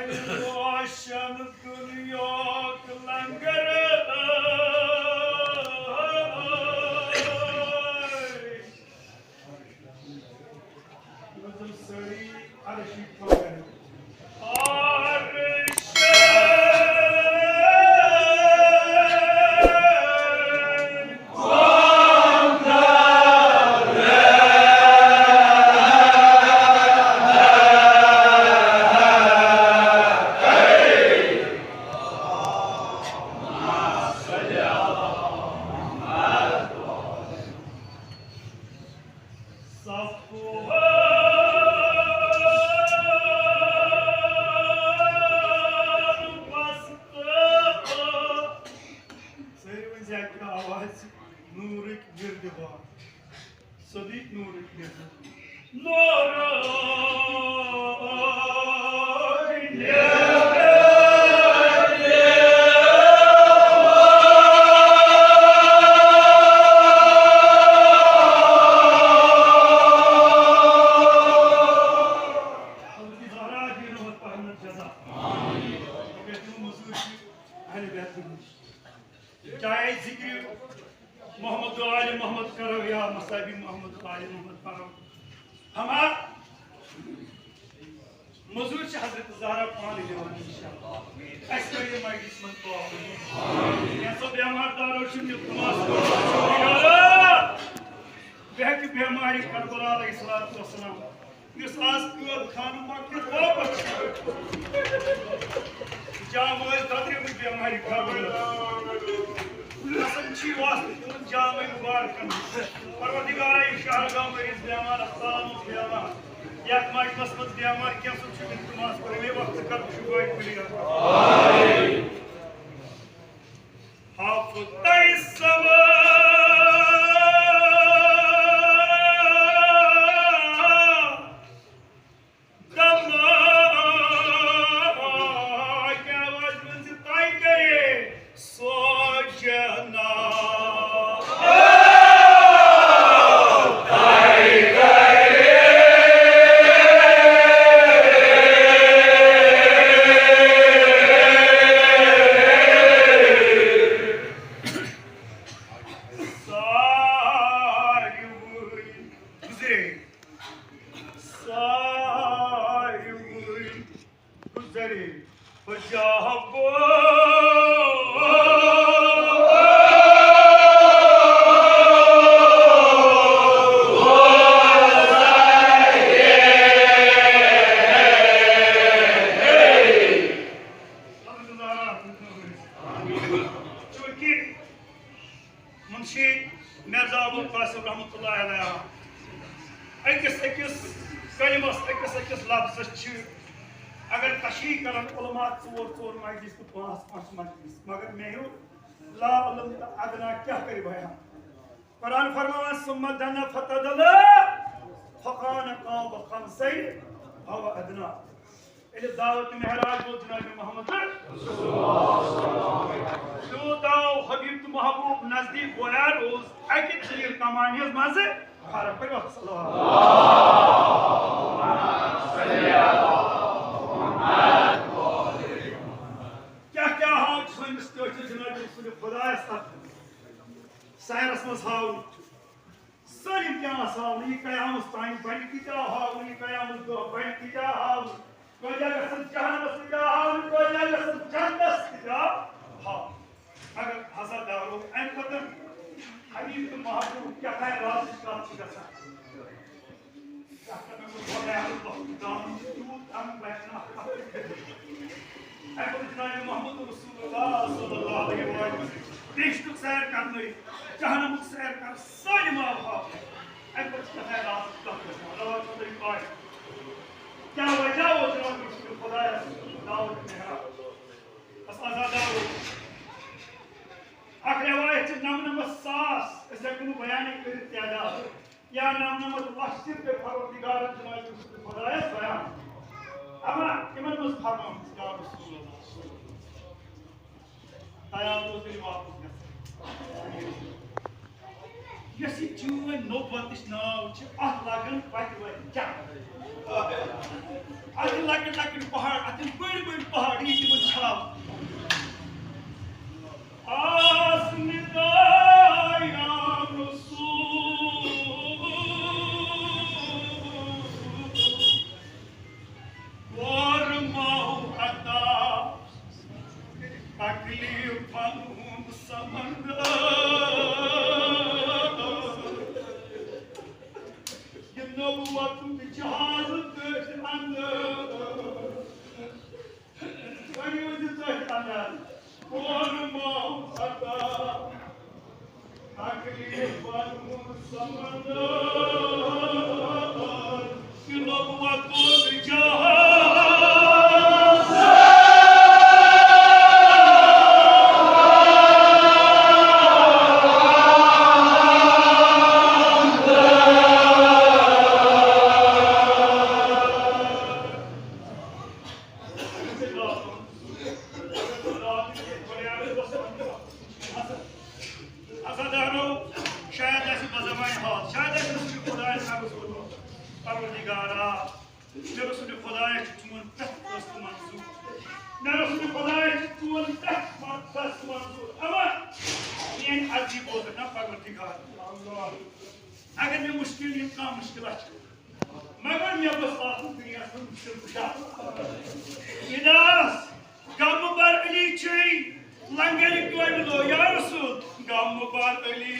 रोशन दुनिया लंगर सड़ी अर्शी चाहे जिक्र मोहम्मद आले मोहम्मद करो या मसाबी मोहम्मद आले मोहम्मद करो हमा मजूर से हजरत ज़हरा पानी देवान इंशाअल्लाह ऐसे ये मजलिस मन को या सब बेमार दारो शुन्य तमास बेहक बेमारी करबला अलैहिस्सलातु वस्सलाम इस आस को खान मक्के वापस जामोल दादरी में बेमारी करबला सच्ची वास्ते जामे मुबारक परवरदिगार शाहगाम में इस बेमार अस्सलाम बेमार याक मजलिस में बेमार क्या सब तमास पर में वक्त कर शुगर मिलेगा आमीन हाफिज़ तैसमा अगर तशरीह करन उलमा चोर मजलिस तो 5 मजलिस मगर मैं हूं ला उलम अदना क्या करे बयान कुरान फरमावा सुम्मा दना फतदल फकान काब खमसै हव अदना इले दावत महराज वो जनाब मोहम्मद सल्लल्लाहु दाव हबीब तो महबूब नजदीक गोया रोज अकि चीर कमानियस मजे फरक पर सल्लल्लाहु क्या क्या हाल सुनिस तो जनाब रसूल खुदा सायरस मस हाल सलिम क्या हाल ये कयामत ताई बन की जा हाल ये कयामत दो बन की जा हाल कोई जगह सब जहन्नम से जा हाल कोई जगह सब जन्नत से जा हाल अगर हज़रत दारो एन कदम हबीब तो महबूब क्या है राज का चिकसा मोहम्मद रसूलुल्लाह सल्लल्लाहु अलैहि वसल्लम देशुक सैर करने जहन्नमुक सैर कर सारी माफा अगर है रात का अल्लाह को पाए क्या वजह हो जनाब रसूल खुदा दाऊद मेहरा बस आजादारो आखिर वायत नमनमत सास ऐसे कोनो बयान नहीं कर त्यादा या नमनमत वासिफ पे परवरदिगार जनाब रसूल खुदा बयान अमा इमन मस फरमान या रसूलुल्लाह तयार हो दिल वापस यसी चून नोबतिस नाव छ अथ लागन पत व क्या अथ लागन लागन पहाड़ अथ बड़ बड़ अगर मैं मुश्किल मुश्किल मगर मे बस दुनिया मुश्किल गम बर अली लंगर दो या रसूल गम बर अली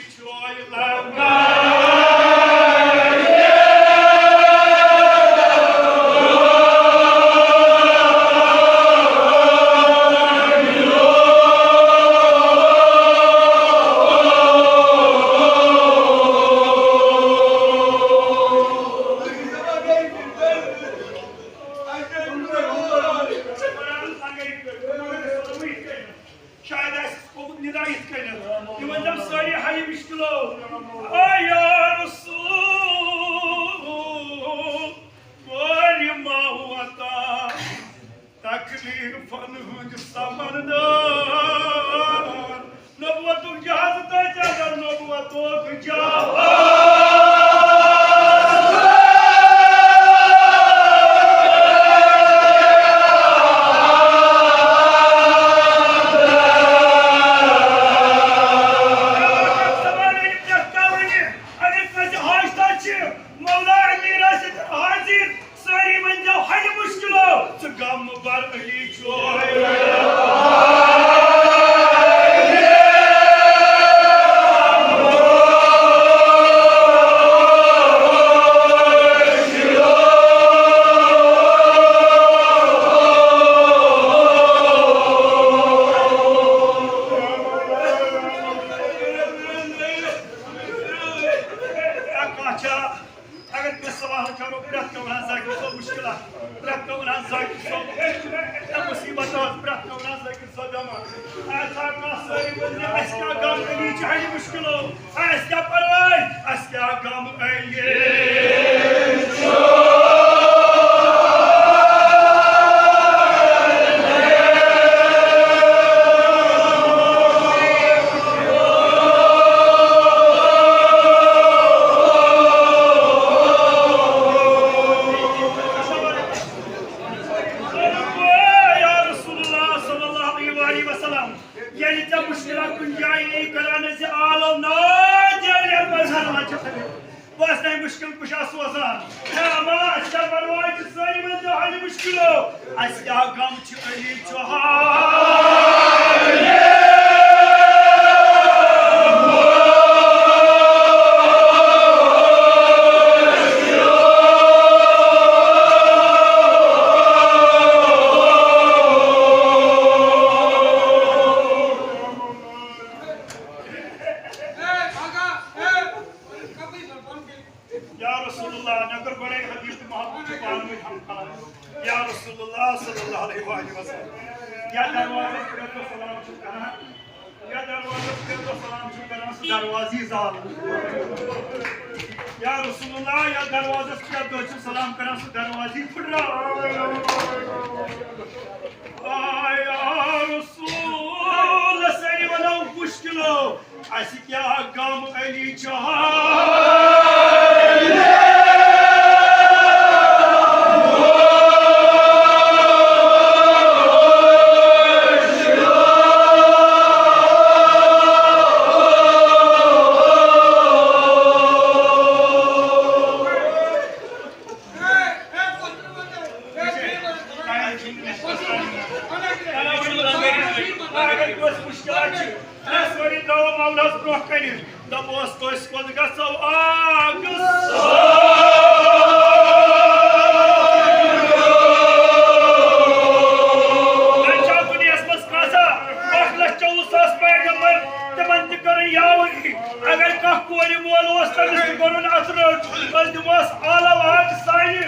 अगर कह कोर मोल तमिस करुन अत रट दिमस आला वाट सानि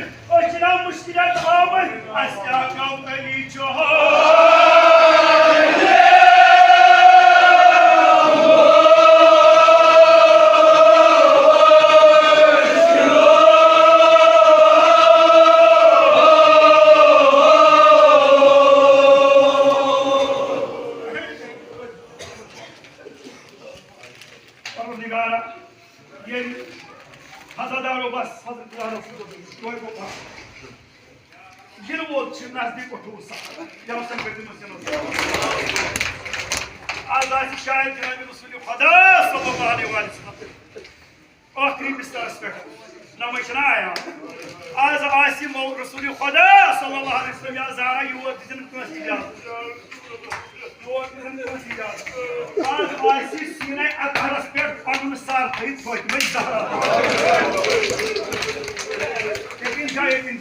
मुश्किल आम हजादारो बस नजदीक आज शायद जनाब रसूल खुदा सल्लल्लाहु अलैहि वसल्लम आखिरी बिस्तरस पे नमः आया आज आसि मौ रसूल खुदा सल्लल्लाहु अलैहि वसल्लम या ज़ारा योर दिन कस आज आसि सीने अतरस पे पन सार थई थोत में ज़ारा लेकिन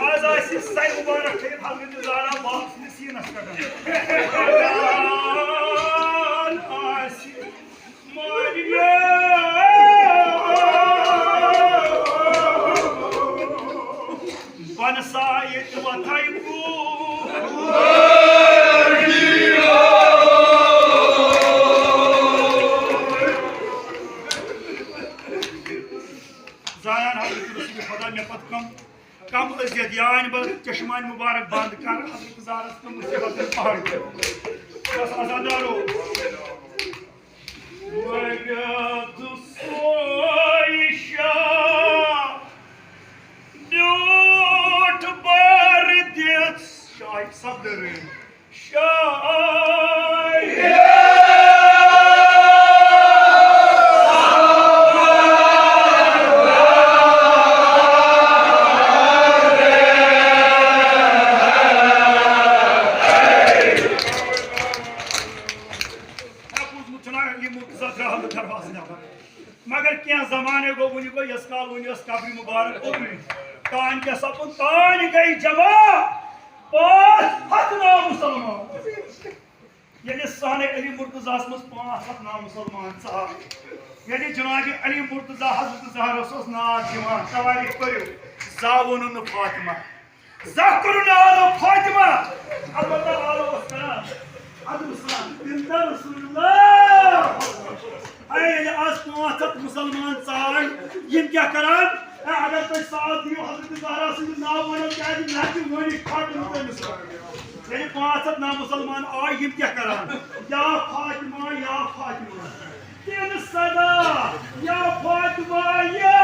आज आसि साई मुबारक थे हजरत ज़ारा बाप ने सीनस पे आसि मोरिया बनसा ये वथाई कम अजियत यान बल चश्मान मुबारक बंद कर हजरत ज़ारस को मुसीबत पहाड़ बस आजादारो सब दे रहे मगर क्या जमाने गो वन गो यस काल वन कब्र मुबारक तान क्या सपन तान गई जमा 5 नाम मुसलमान ये सहने अली मुर्तज़ास मज 5 नाम मुसलमान साहब ये जनाब अली मुर्तज़ा हजरत ज़हरा नाम दिवान तवारीख करो जा वोन न फातिमा जा करो आलो फातिमा अलबत्ता आलो वसलाम अदुसलाम जिंदा रसूलुल्लाह अरे आज 5 मुसलमान साहब ये क्या करान अगर कोई साथ दियो हजरत ज़हरा से नाम वनो क्या दी लाठी वनी फातिमा पे मुसलमान ये 5 नाम मुसलमान आए ये क्या करान या फातिमा तीन सदा या फातिमा या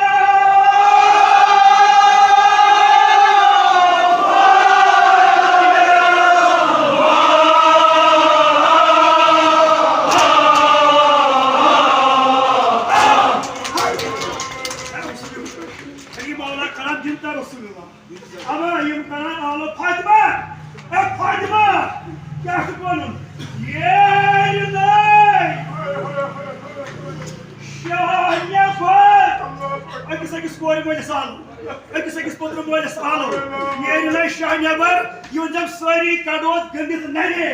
सारी कड़ोत गंदित नरे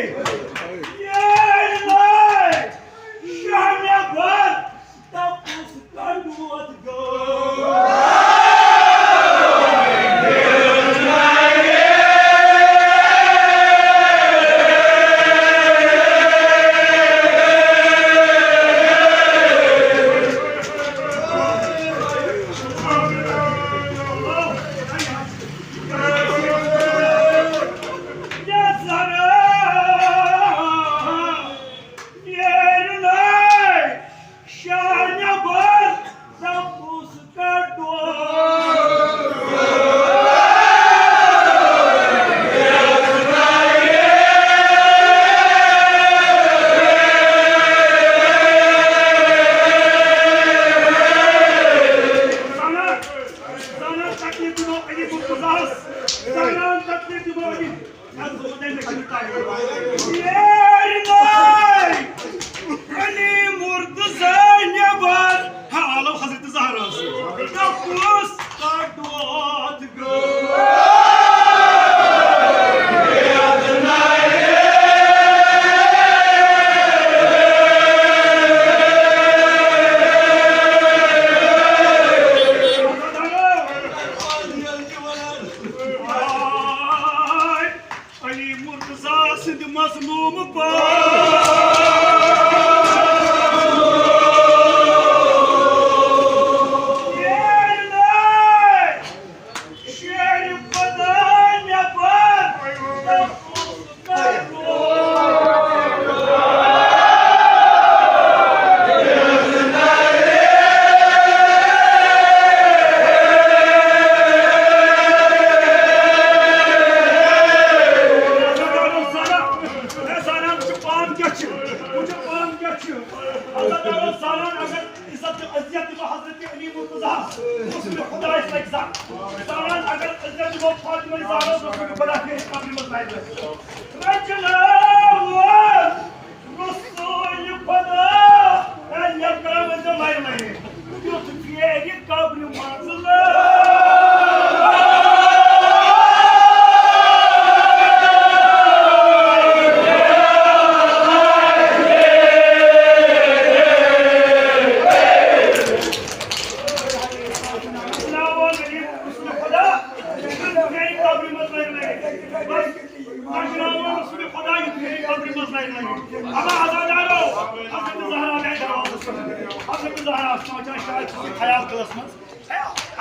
सिंध मजलूम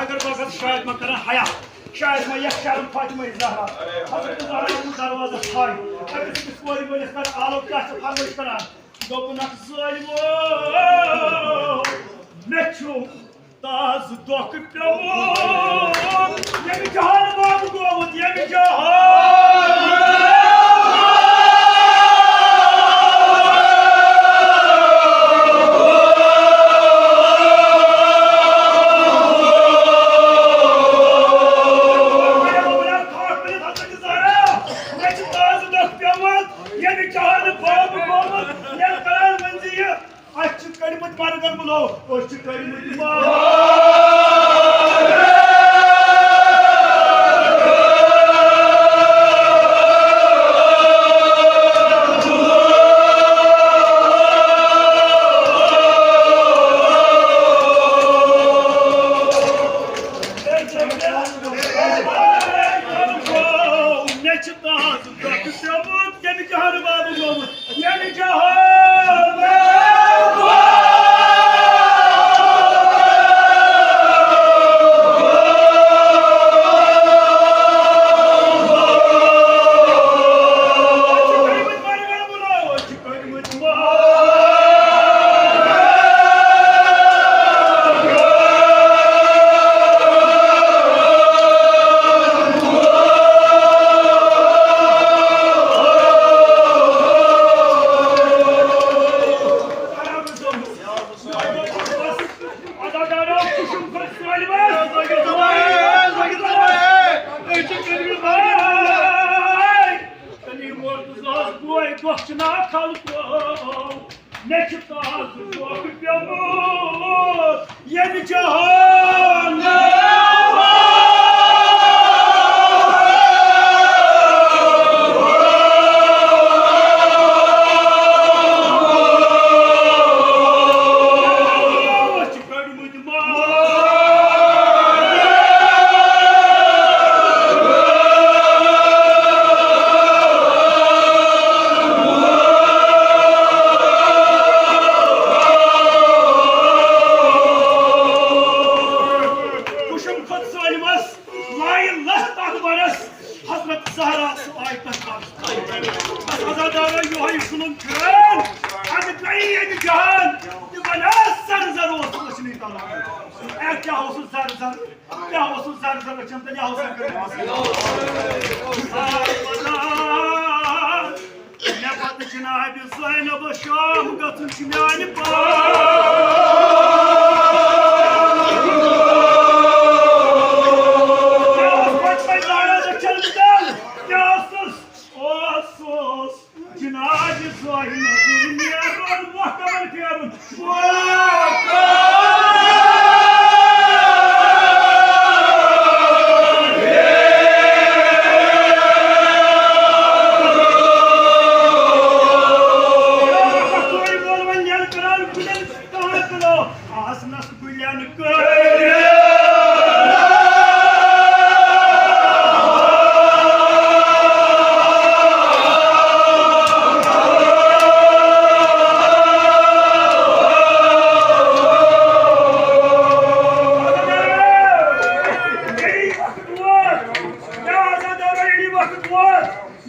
अगर बगत शायद मैं करा हया शायद मैं यह शर्म फातिमा ज़हरा हज़रत ज़हरा को दरवाज़ा खाई अगर किस कोई बोले कर आलो क्या से फरमाइश करा दोपना ज़ालिमो मेचो ताज दोक पेमो ये भी जहान बाबू को ये भी जहान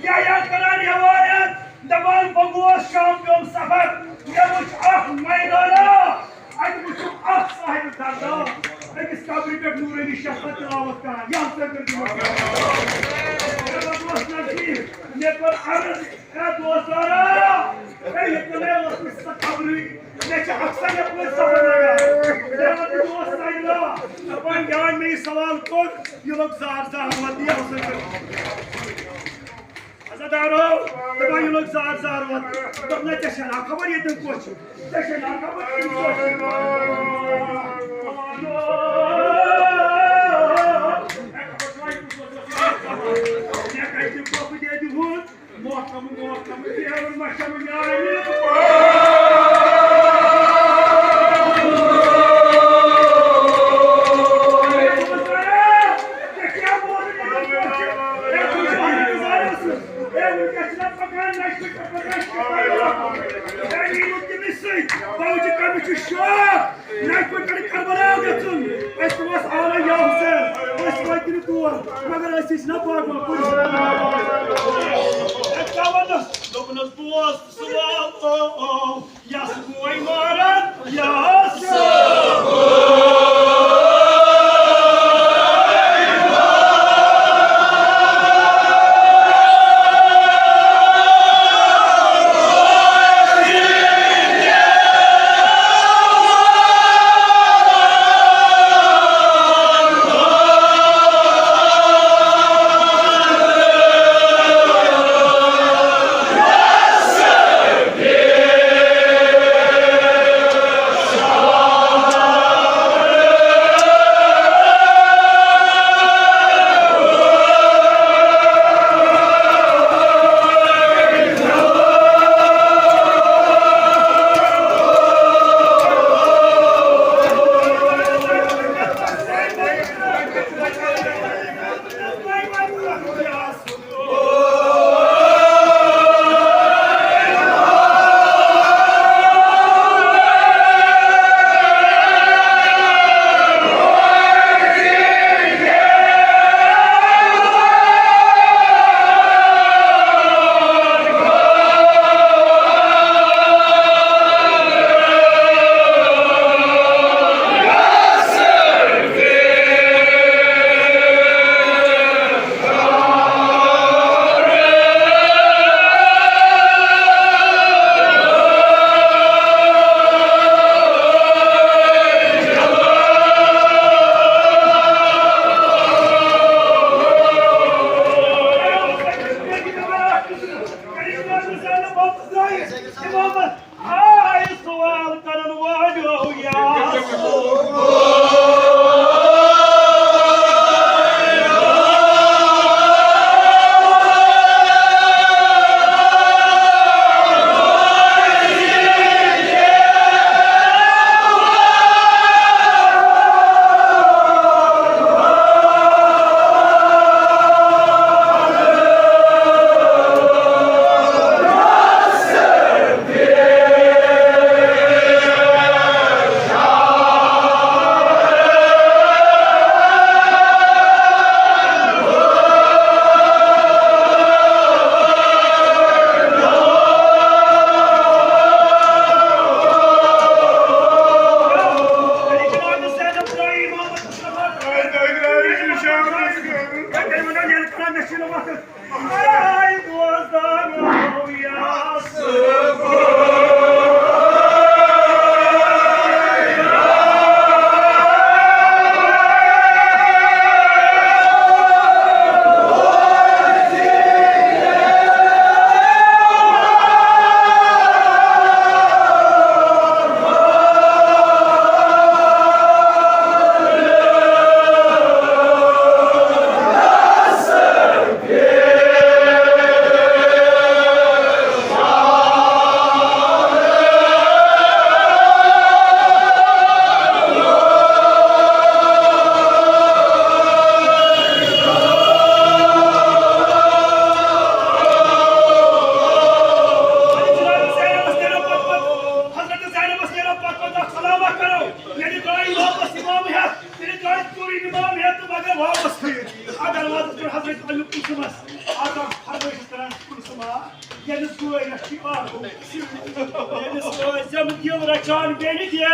या करार रवायत दबाल बगोस शैम्पियन सफर ये मुझ अख मैदाना आज मुझ अख साहिब दर्दा अकिस काबरी पे नूरानी शफकत तिलावत का यहाँ से कर दी दोस्त नज़ीर ये पर अर्ज़ है दोस्तारा ये कले उस काबरी ये अक्सर अपने सफर लगा ये दोस्त आइला अपन ज्ञान में सवाल को ये लोग ज़ार मत दिया उसे Azadaro, the you look zar one. Don't let us cover you the coach. Session cover Şöyle çıkar. Deniz gözüm gül raçan beni diye.